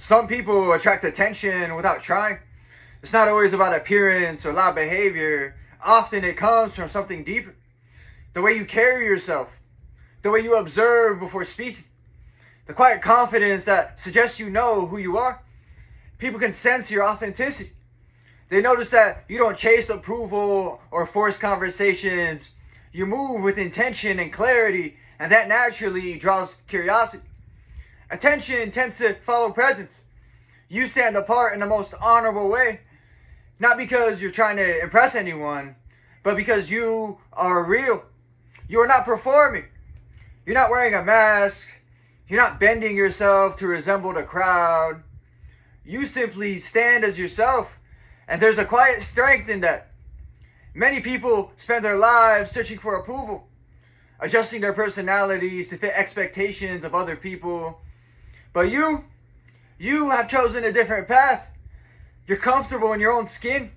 Some people attract attention without trying. It's not always about appearance or loud behavior. Often it comes from something deeper. The way you carry yourself, the way you observe before speaking, the quiet confidence that suggests you know who you are. People can sense your authenticity. They notice that you don't chase approval or force conversations. You move with intention and clarity, and that naturally draws curiosity. Attention tends to follow presence. You stand apart in the most honorable way, not because you're trying to impress anyone, but because you are real. You are not performing. You're not wearing a mask. You're not bending yourself to resemble the crowd. You simply stand as yourself, and there's a quiet strength in that. Many people spend their lives searching for approval, adjusting their personalities to fit expectations of other people. But you have chosen a different path. You're comfortable in your own skin.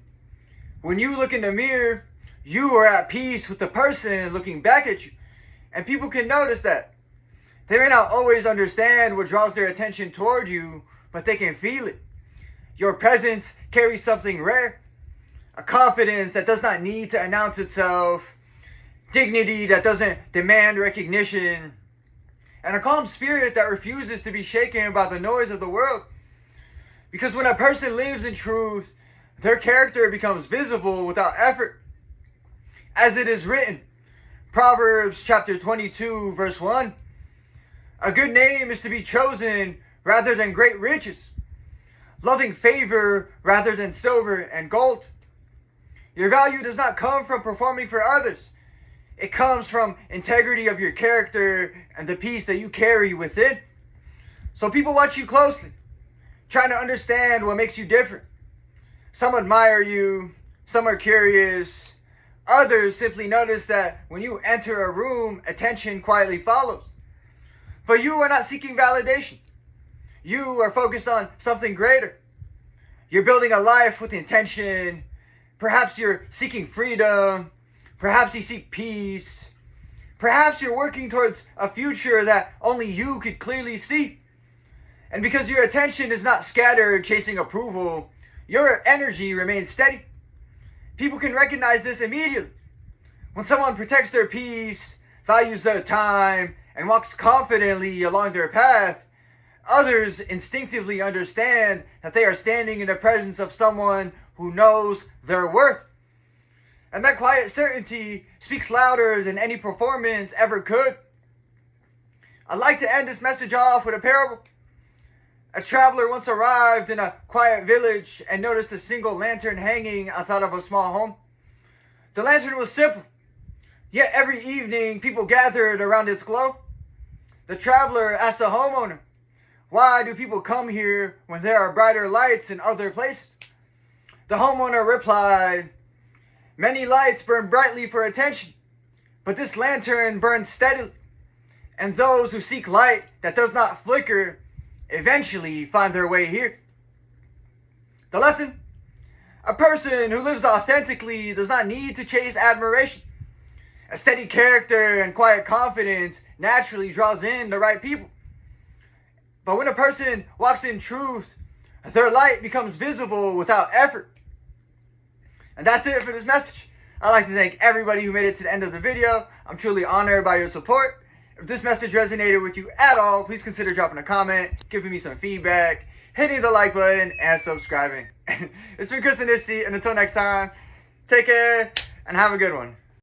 When you look in the mirror, you are at peace with the person looking back at you. And people can notice that. They may not always understand what draws their attention toward you, but they can feel it. Your presence carries something rare. A confidence that does not need to announce itself. Dignity that doesn't demand recognition. And a calm spirit that refuses to be shaken by the noise of the world. Because when a person lives in truth, their character becomes visible without effort. As it is written, Proverbs chapter 22, verse 1, a good name is to be chosen rather than great riches, loving favor rather than silver and gold. Your value does not come from performing for others. It comes from integrity of your character and the peace that you carry within. So people watch you closely, trying to understand what makes you different. Some admire you, some are curious. Others simply notice that when you enter a room, attention quietly follows. But you are not seeking validation. You are focused on something greater. You're building a life with intention. Perhaps you're seeking freedom. Perhaps you seek peace. Perhaps you're working towards a future that only you could clearly see. And because your attention is not scattered chasing approval, your energy remains steady. People can recognize this immediately. When someone protects their peace, values their time, and walks confidently along their path, others instinctively understand that they are standing in the presence of someone who knows their worth. And that quiet certainty speaks louder than any performance ever could. I'd like to end this message off with a parable. A traveler once arrived in a quiet village and noticed a single lantern hanging outside of a small home. The lantern was simple, yet every evening people gathered around its glow. The traveler asked the homeowner, "Why do people come here when there are brighter lights in other places?" The homeowner replied, "Many lights burn brightly for attention, but this lantern burns steadily. And those who seek light that does not flicker eventually find their way here." The lesson? A person who lives authentically does not need to chase admiration. A steady character and quiet confidence naturally draws in the right people. But when a person walks in truth, their light becomes visible without effort. And that's it for this message. I'd like to thank everybody who made it to the end of the video. I'm truly honored by your support. If this message resonated with you at all, please consider dropping a comment, giving me some feedback, hitting the like button, and subscribing. It's been Chris and Nisty, and until next time, take care and have a good one.